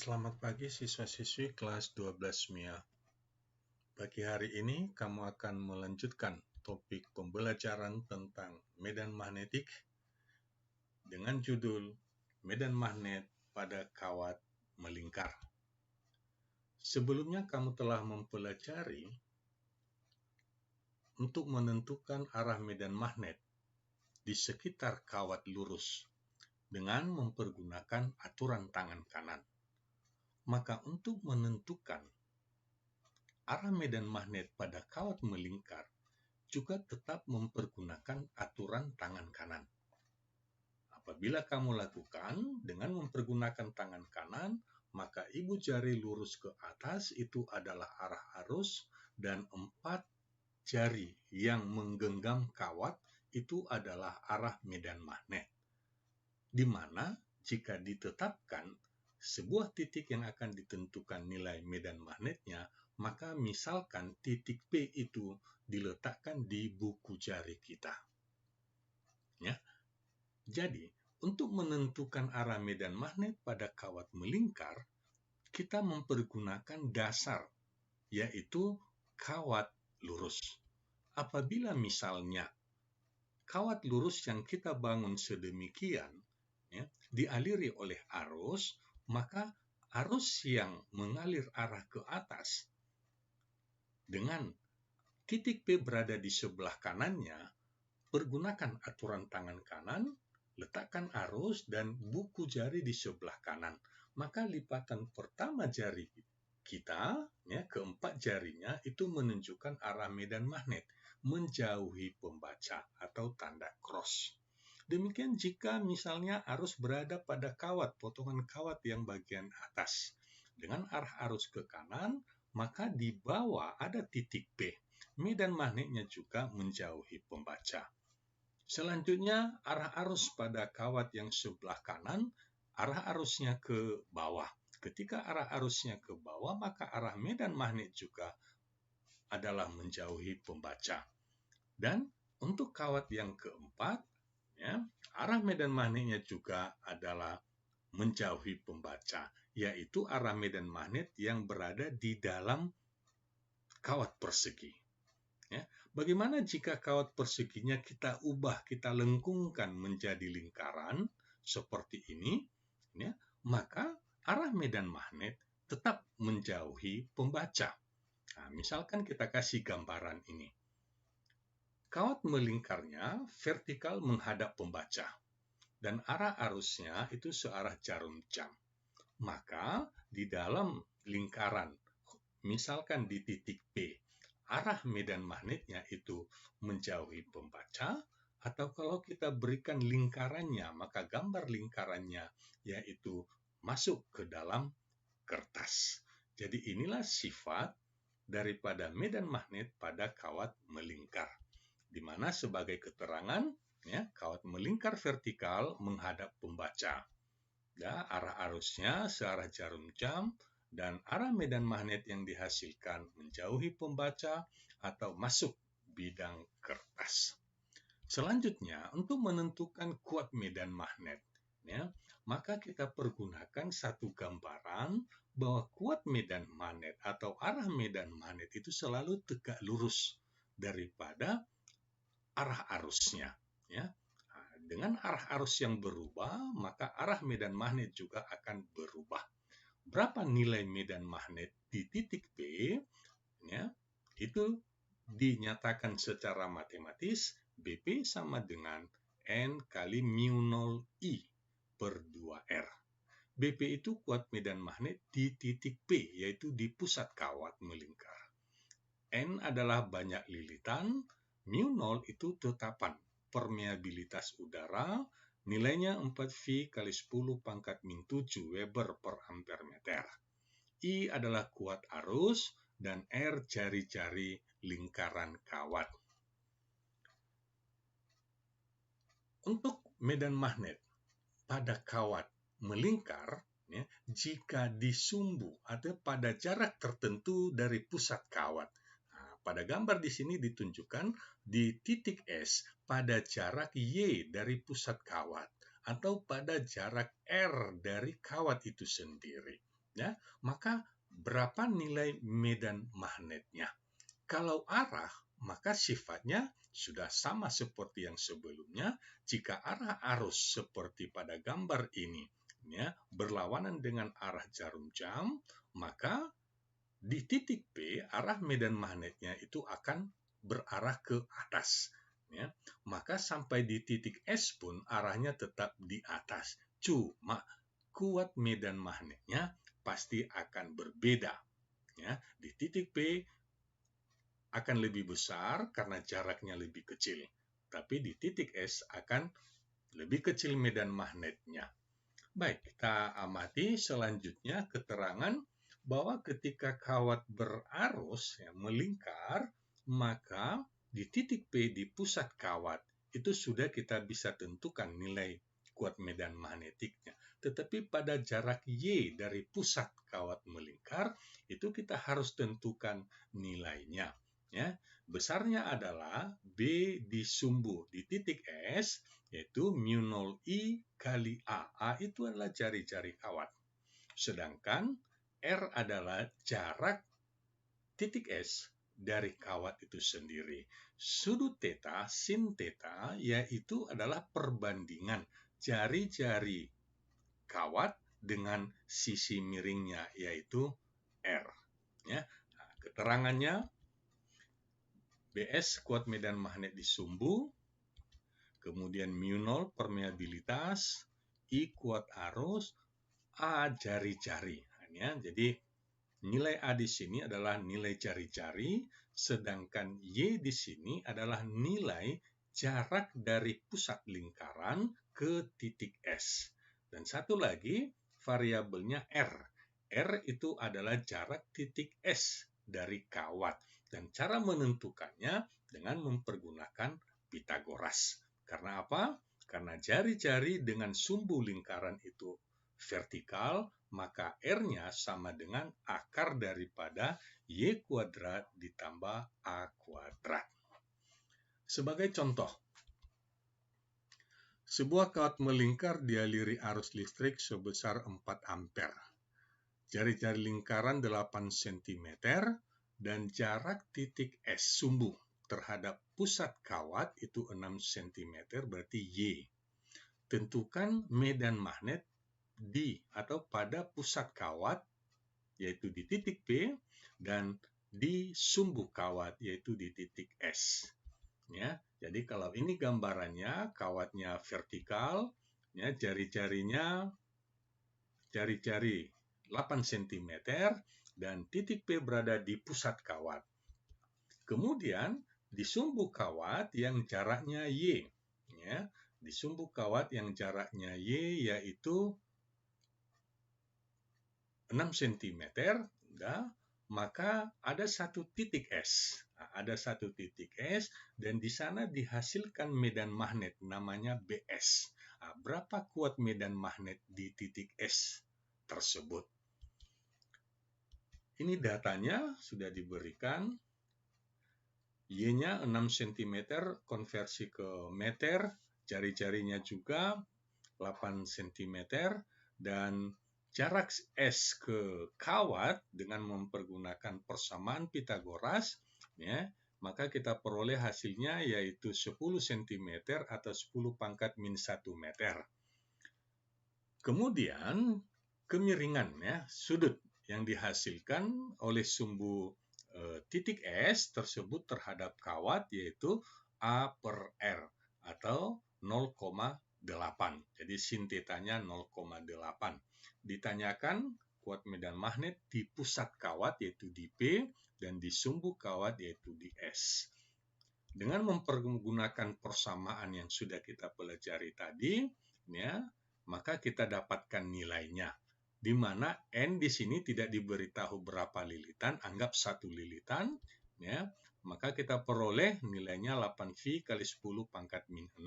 Selamat pagi siswa-siswi kelas 12 MIA. Pagi hari ini kamu akan melanjutkan topik pembelajaran tentang medan magnetik dengan judul Medan Magnet pada Kawat Melingkar. Sebelumnya kamu telah mempelajari untuk menentukan arah medan magnet di sekitar kawat lurus dengan mempergunakan aturan tangan kanan. Maka untuk menentukan arah medan magnet pada kawat melingkar juga tetap mempergunakan aturan tangan kanan. Apabila kamu lakukan dengan mempergunakan tangan kanan, maka ibu jari lurus ke atas itu adalah arah arus dan 4 jari yang menggenggam kawat itu adalah arah medan magnet. Di mana jika ditetapkan sebuah titik yang akan ditentukan nilai medan magnetnya, maka misalkan titik P itu diletakkan di buku jari kita. Ya. Jadi, untuk menentukan arah medan magnet pada kawat melingkar, kita mempergunakan dasar, yaitu kawat lurus. Apabila misalnya kawat lurus yang kita bangun sedemikian, dialiri oleh arus, maka arus yang mengalir arah ke atas dengan titik P berada di sebelah kanannya, pergunakan aturan tangan kanan, letakkan arus dan buku jari di sebelah kanan. Maka lipatan pertama jari kita, keempat jarinya, itu menunjukkan arah medan magnet, menjauhi pembaca atau tanda cross. Demikian jika misalnya arus berada pada kawat, potongan kawat yang bagian atas. Dengan arah arus ke kanan, maka di bawah ada titik P. Medan magnetnya juga menjauhi pembaca. Selanjutnya, arah arus pada kawat yang sebelah kanan, arah arusnya ke bawah. Ketika arah arusnya ke bawah, maka arah medan magnet juga adalah menjauhi pembaca. Dan untuk kawat yang keempat, arah medan magnetnya juga adalah menjauhi pembaca, yaitu arah medan magnet yang berada di dalam kawat persegi. Bagaimana jika kawat perseginya kita ubah, kita lengkungkan menjadi lingkaran seperti ini, maka arah medan magnet tetap menjauhi pembaca. Nah, misalkan kita kasih gambaran ini. Kawat melingkarnya vertikal menghadap pembaca, dan arah arusnya itu searah jarum jam. Maka di dalam lingkaran, misalkan di titik P, arah medan magnetnya itu menjauhi pembaca, atau kalau kita berikan lingkarannya, maka gambar lingkarannya yaitu masuk ke dalam kertas. Jadi inilah sifat daripada medan magnet pada kawat melingkar. Di mana sebagai keterangan, kawat melingkar vertikal menghadap pembaca. Arah arusnya searah jarum jam, dan arah medan magnet yang dihasilkan menjauhi pembaca atau masuk bidang kertas. Selanjutnya, untuk menentukan kuat medan magnet, maka kita pergunakan satu gambaran bahwa kuat medan magnet atau arah medan magnet itu selalu tegak lurus daripada arah arusnya. Dengan arah arus yang berubah, maka arah medan magnet juga akan berubah. Berapa nilai medan magnet di titik P, itu dinyatakan secara matematis, BP sama dengan N kali mu0I per 2R. BP itu kuat medan magnet di titik P, yaitu di pusat kawat melingkar. N adalah banyak lilitan, mu0 itu tetapan permeabilitas udara, nilainya 4V kali 10 pangkat min 7 Weber per ampere meter. I adalah kuat arus, dan R jari-jari lingkaran kawat. Untuk medan magnet pada kawat melingkar, jika disumbu atau pada jarak tertentu dari pusat kawat. Pada gambar di sini ditunjukkan di titik S pada jarak Y dari pusat kawat atau pada jarak R dari kawat itu sendiri. ya, maka berapa nilai medan magnetnya? Kalau arah, maka sifatnya sudah sama seperti yang sebelumnya. Jika arah arus seperti pada gambar ini, ya, berlawanan dengan arah jarum jam, maka di titik P, arah medan magnetnya itu akan berarah ke atas. Ya. Maka sampai di titik S pun arahnya tetap di atas. Cuma kuat medan magnetnya pasti akan berbeda. Ya. Di titik P akan lebih besar karena jaraknya lebih kecil. Tapi di titik S akan lebih kecil medan magnetnya. Baik, kita amati selanjutnya keterangan bahwa ketika kawat berarus melingkar, maka di titik P di pusat kawat itu sudah kita bisa tentukan nilai kuat medan magnetiknya. Tetapi pada jarak Y dari pusat kawat melingkar, itu kita harus tentukan nilainya. Ya, besarnya adalah B di sumbu di titik S, yaitu mu0 I kali A. A itu adalah jari-jari kawat. Sedangkan R adalah jarak titik S dari kawat itu sendiri. Sudut theta, sin theta, yaitu adalah perbandingan jari-jari kawat dengan sisi miringnya, yaitu R. Ya. Nah, keterangannya, Bs kuat medan magnet di sumbu, kemudian mu0 permeabilitas, I kuat arus, A jari-jari. Ya, jadi nilai A di sini adalah nilai jari-jari, sedangkan Y di sini adalah nilai jarak dari pusat lingkaran ke titik S. Dan satu lagi variabelnya R. R itu adalah jarak titik S dari kawat. Dan cara menentukannya dengan mempergunakan Pitagoras. Karena apa? Karena jari-jari dengan sumbu lingkaran itu vertikal, maka R-nya sama dengan akar daripada Y kuadrat ditambah A kuadrat. Sebagai contoh, sebuah kawat melingkar dialiri arus listrik sebesar 4 ampere. Jari-jari lingkaran 8 cm dan jarak titik S sumbu terhadap pusat kawat itu 6 cm, berarti Y. Tentukan medan magnet di atau pada pusat kawat, yaitu di titik P, dan di sumbu kawat, yaitu di titik S. Ya, jadi kalau ini gambarannya, kawatnya vertikal, ya, jari-jari 8 cm, dan titik P berada di pusat kawat. Kemudian di sumbu kawat yang jaraknya Y, ya, di sumbu kawat yang jaraknya Y yaitu 6 cm, ya, maka ada satu titik S. Ada satu titik S, dan di sana dihasilkan medan magnet namanya Bs. Berapa kuat medan magnet di titik S tersebut? Ini datanya sudah diberikan. Y-nya 6 cm, konversi ke meter, jari-jarinya juga 8 cm, dan jarak S ke kawat dengan mempergunakan persamaan Pitagoras, ya, maka kita peroleh hasilnya yaitu 10 cm atau 10 pangkat min 1 meter. Kemudian kemiringan, ya, sudut yang dihasilkan oleh sumbu titik S tersebut terhadap kawat yaitu A per R atau 0,8. Jadi sin tetanya 0,8. Ditanyakan kuat medan magnet di pusat kawat yaitu di P dan di sumbu kawat yaitu di S. Dengan mempergunakan persamaan yang sudah kita pelajari tadi, ya, maka kita dapatkan nilainya. Di mana N di sini tidak diberitahu berapa lilitan, anggap 1 lilitan, ya, maka kita peroleh nilainya 8V kali 10 pangkat min 6.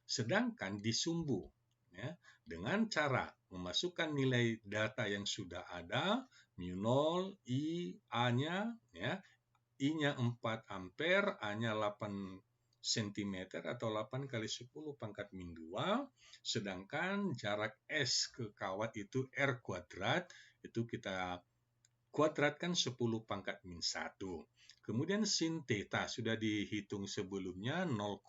Sedangkan di sumbu, ya, dengan cara memasukkan nilai data yang sudah ada, mu0, I, A-nya, ya, I-nya 4 ampere, A-nya 8 cm atau 8 kali 10 pangkat min 2, sedangkan jarak S ke kawat itu R kuadrat, itu kita kuadratkan 10 pangkat min 1. Kemudian sin theta sudah dihitung sebelumnya 0,8.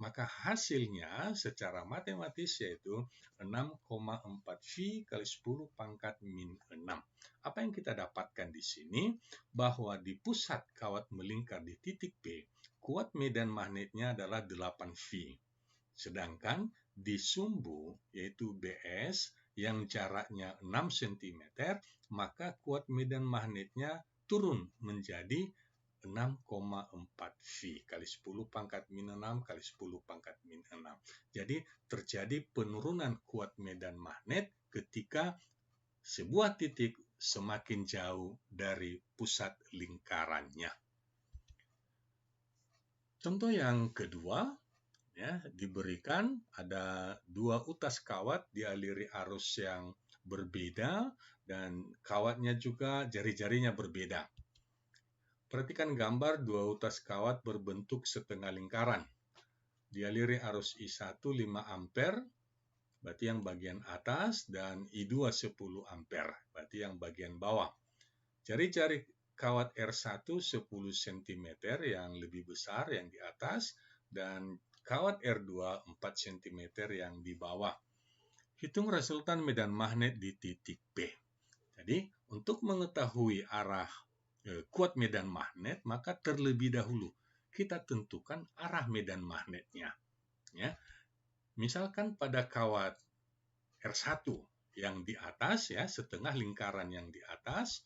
Maka hasilnya secara matematis yaitu 6,4 V kali 10 pangkat min 6. Apa yang kita dapatkan di sini? Bahwa di pusat kawat melingkar di titik P, kuat medan magnetnya adalah 8 V. Sedangkan di sumbu, yaitu BS, yang jaraknya 6 cm, maka kuat medan magnetnya turun menjadi 6,4 V kali 10 pangkat min 6 kali 10 pangkat min 6. Jadi terjadi penurunan kuat medan magnet ketika sebuah titik semakin jauh dari pusat lingkarannya. Contoh yang kedua, diberikan ada dua utas kawat dialiri arus yang berbeda dan kawatnya juga jari-jarinya berbeda. Perhatikan gambar dua utas kawat berbentuk setengah lingkaran. Dialiri arus I1 5 ampere, berarti yang bagian atas, dan I2 10 ampere, berarti yang bagian bawah. Jari-jari kawat R1 10 cm yang lebih besar yang di atas, dan kawat R2 4 cm yang di bawah. Hitung resultan medan magnet di titik P. Jadi, untuk mengetahui arah kuat medan magnet, maka terlebih dahulu kita tentukan arah medan magnetnya. Ya. Misalkan pada kawat R1 yang di atas, ya, setengah lingkaran yang di atas,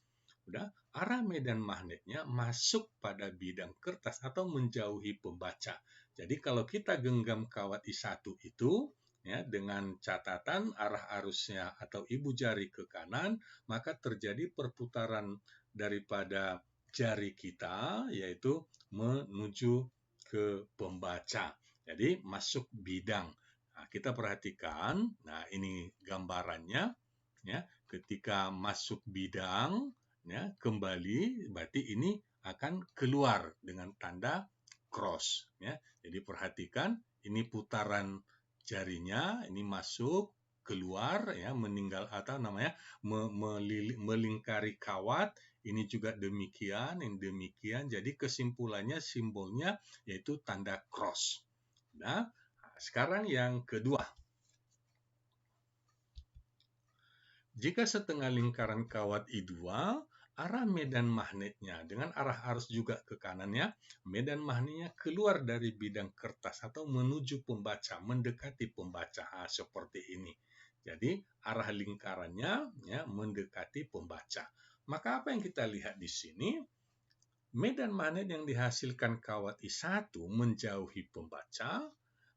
arah medan magnetnya masuk pada bidang kertas atau menjauhi pembaca. Jadi kalau kita genggam kawat I1 itu, ya, dengan catatan arah arusnya atau ibu jari ke kanan, maka terjadi perputaran daripada jari kita, yaitu menuju ke pembaca. Jadi masuk bidang. Nah, kita perhatikan, nah ini gambarannya, ya, ketika masuk bidang, ya, kembali, berarti ini akan keluar dengan tanda cross. Ya. Jadi perhatikan, ini putaran jarinya, ini masuk, keluar, ya, meninggal atau namanya melingkari kawat. Ini juga demikian, ini demikian. Jadi kesimpulannya simbolnya yaitu tanda cross. Nah, sekarang yang kedua. Jika setengah lingkaran kawat I2, arah medan magnetnya dengan arah arus juga ke kanannya, medan magnetnya keluar dari bidang kertas atau menuju pembaca, mendekati pembaca, seperti ini. Jadi arah lingkarannya, ya, mendekati pembaca. Maka apa yang kita lihat di sini? Medan magnet yang dihasilkan kawat I1 menjauhi pembaca,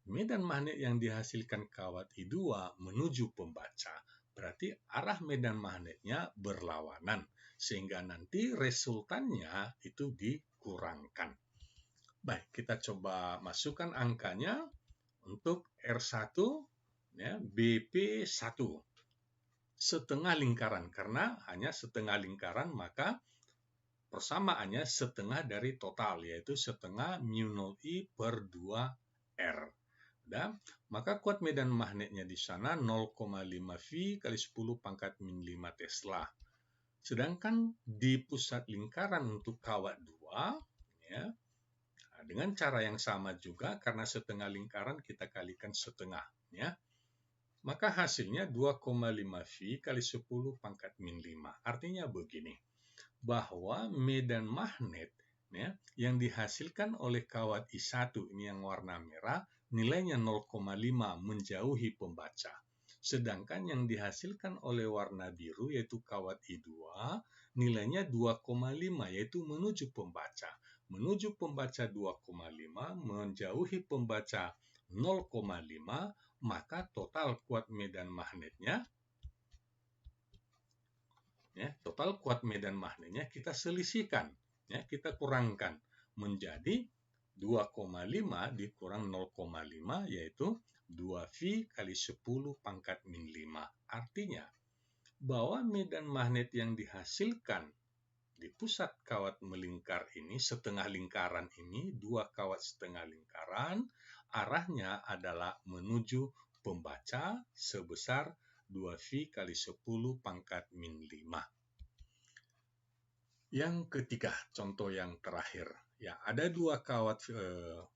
medan magnet yang dihasilkan kawat I2 menuju pembaca. Berarti arah medan magnetnya berlawanan, sehingga nanti resultannya itu dikurangkan. Baik, kita coba masukkan angkanya untuk R1, ya, BP1. Setengah lingkaran, karena hanya setengah lingkaran, maka persamaannya setengah dari total, yaitu setengah mu0I per 2R. Maka kuat medan magnetnya di sana 0,5 V kali 10 pangkat min 5 Tesla. Sedangkan di pusat lingkaran untuk kawat 2, ya, dengan cara yang sama juga, karena setengah lingkaran kita kalikan setengah. Ya. Maka hasilnya 2,5 V kali 10 pangkat min 5. Artinya begini, bahwa medan magnet, ya, yang dihasilkan oleh kawat I1 ini yang warna merah, nilainya 0,5 menjauhi pembaca. Sedangkan yang dihasilkan oleh warna biru yaitu kawat I2, nilainya 2,5 yaitu menuju pembaca. Menuju pembaca 2,5, menjauhi pembaca 0,5, maka total kuat medan magnetnya, ya, total kuat medan magnetnya kita selisihkan, ya, kita kurangkan menjadi 2,5 dikurang 0,5 yaitu 2V kali 10 pangkat min 5. Artinya bahwa medan magnet yang dihasilkan di pusat kawat melingkar ini, setengah lingkaran ini, dua kawat setengah lingkaran, arahnya adalah menuju pembaca sebesar 2V kali 10 pangkat min 5. Yang ketiga, contoh yang terakhir. Ya, ada dua kawat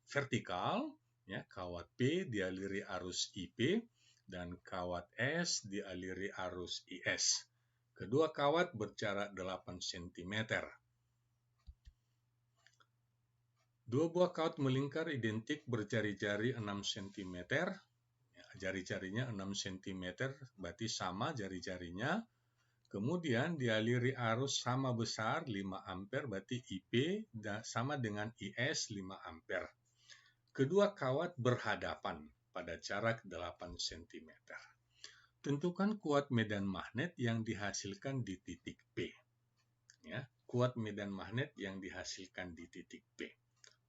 vertikal, ya, kawat P dialiri arus IP dan kawat S dialiri arus IS. Kedua kawat berjarak 8 cm. Dua buah kawat melingkar identik berjari-jari 6 cm. Jari-jarinya 6 cm, berarti sama jari-jarinya. Kemudian dialiri arus sama besar 5 ampere, berarti IP sama dengan IS 5 ampere. Kedua kawat berhadapan pada jarak 8 cm. Tentukan kuat medan magnet yang dihasilkan di titik P. Ya, kuat medan magnet yang dihasilkan di titik P.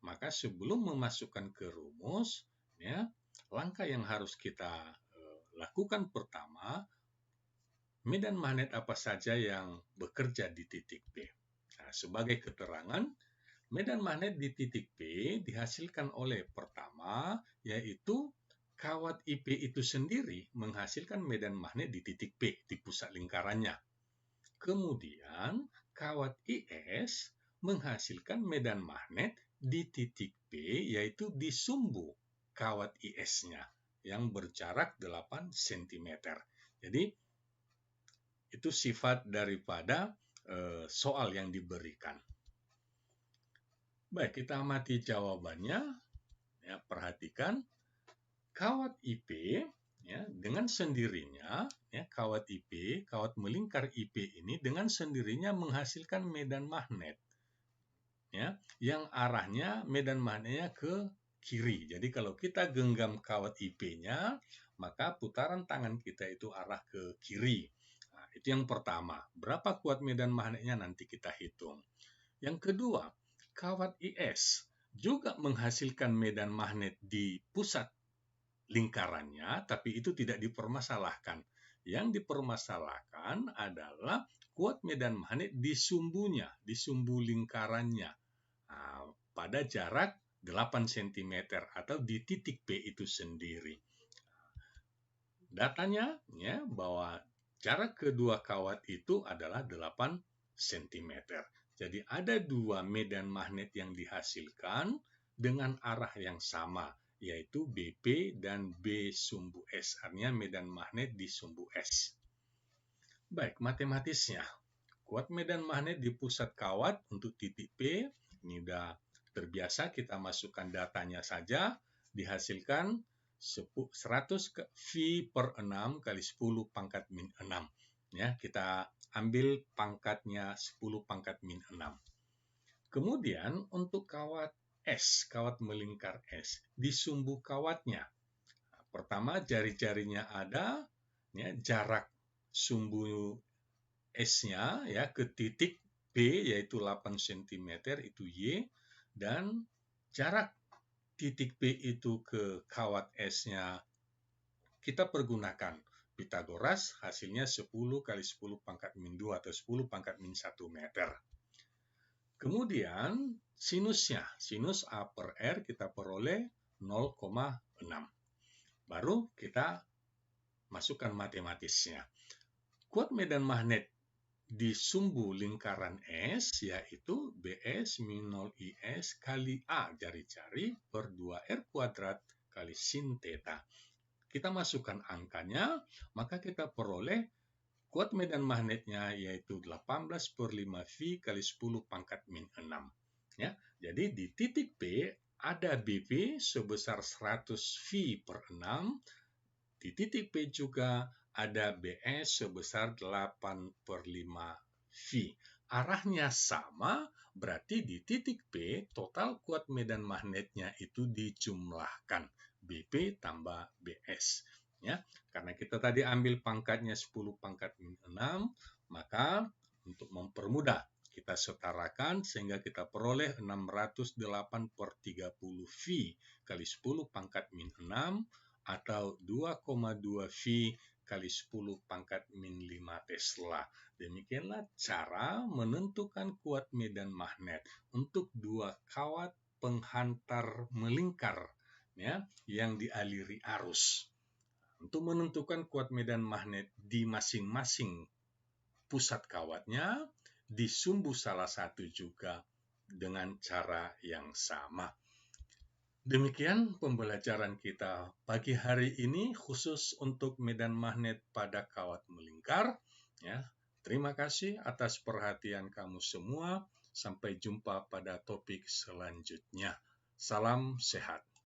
Maka sebelum memasukkan ke rumus, ya, langkah yang harus kita lakukan pertama, medan magnet apa saja yang bekerja di titik P. Nah, sebagai keterangan, medan magnet di titik P dihasilkan oleh pertama, yaitu kawat IP itu sendiri menghasilkan medan magnet di titik P, di pusat lingkarannya. Kemudian, kawat IS menghasilkan medan magnet di titik P, yaitu di sumbu kawat IS-nya yang berjarak 8 cm. Jadi, itu sifat daripada soal yang diberikan. Baik, kita amati jawabannya. Ya, perhatikan, kawat IP ya, dengan sendirinya, ya, kawat IP, kawat melingkar IP ini dengan sendirinya menghasilkan medan magnet. Ya, yang arahnya medan magnetnya ke kiri. Jadi kalau kita genggam kawat IP-nya, maka putaran tangan kita itu arah ke kiri. Nah, itu yang pertama. Berapa kuat medan magnetnya nanti kita hitung. Yang kedua, kawat IS juga menghasilkan medan magnet di pusat lingkarannya, tapi itu tidak dipermasalahkan. Yang dipermasalahkan adalah kuat medan magnet di sumbunya, di sumbu lingkarannya. Nah, pada jarak 8 cm atau di titik P itu sendiri. Datanya ya, bahwa jarak kedua kawat itu adalah 8 cm. Jadi ada dua medan magnet yang dihasilkan dengan arah yang sama, yaitu BP dan B sumbu S. Artinya medan magnet di sumbu S. Baik, matematisnya. Kuat medan magnet di pusat kawat untuk titik P, ini sudah terbiasa, kita masukkan datanya saja, dihasilkan 100 V per 6 kali 10 pangkat min 6. Ya, kita ambil pangkatnya 10 pangkat min 6. Kemudian untuk kawat S, kawat melingkar S, di sumbu kawatnya. Pertama, jari-jarinya ada, ya, jarak sumbu S-nya ya ke titik P yaitu 8 cm itu Y, dan jarak titik P itu ke kawat S-nya kita pergunakan Pitagoras, hasilnya 10 kali 10 pangkat min 2 atau 10 pangkat min 1 meter. Kemudian sinusnya, sinus A per R kita peroleh 0,6. Baru kita masukkan matematisnya. Kuat medan magnet di sumbu lingkaran S yaitu BS min 0 IS kali A jari-jari per 2R kuadrat kali sin theta. Kita masukkan angkanya, maka kita peroleh kuat medan magnetnya yaitu 18 per 5V kali 10 pangkat min 6. Ya, jadi di titik P ada BP sebesar 100V per 6. Di titik P juga ada BS sebesar 8 per 5V. Arahnya sama, berarti di titik P total kuat medan magnetnya itu dijumlahkan. BP tambah BS. Ya, karena kita tadi ambil pangkatnya 10 pangkat min 6, maka untuk mempermudah kita setarakan sehingga kita peroleh 608 per 30V kali 10 pangkat min 6 atau 2,2V kali 10 pangkat min 5 Tesla. Demikianlah cara menentukan kuat medan magnet untuk dua kawat penghantar melingkar ya, yang dialiri arus. untuk menentukan kuat medan magnet di masing-masing pusat kawatnya, di sumbu salah satu juga dengan cara yang sama. Demikian pembelajaran kita pagi hari ini khusus untuk medan magnet pada kawat melingkar. Ya, terima kasih atas perhatian kamu semua. Sampai jumpa pada topik selanjutnya. Salam sehat.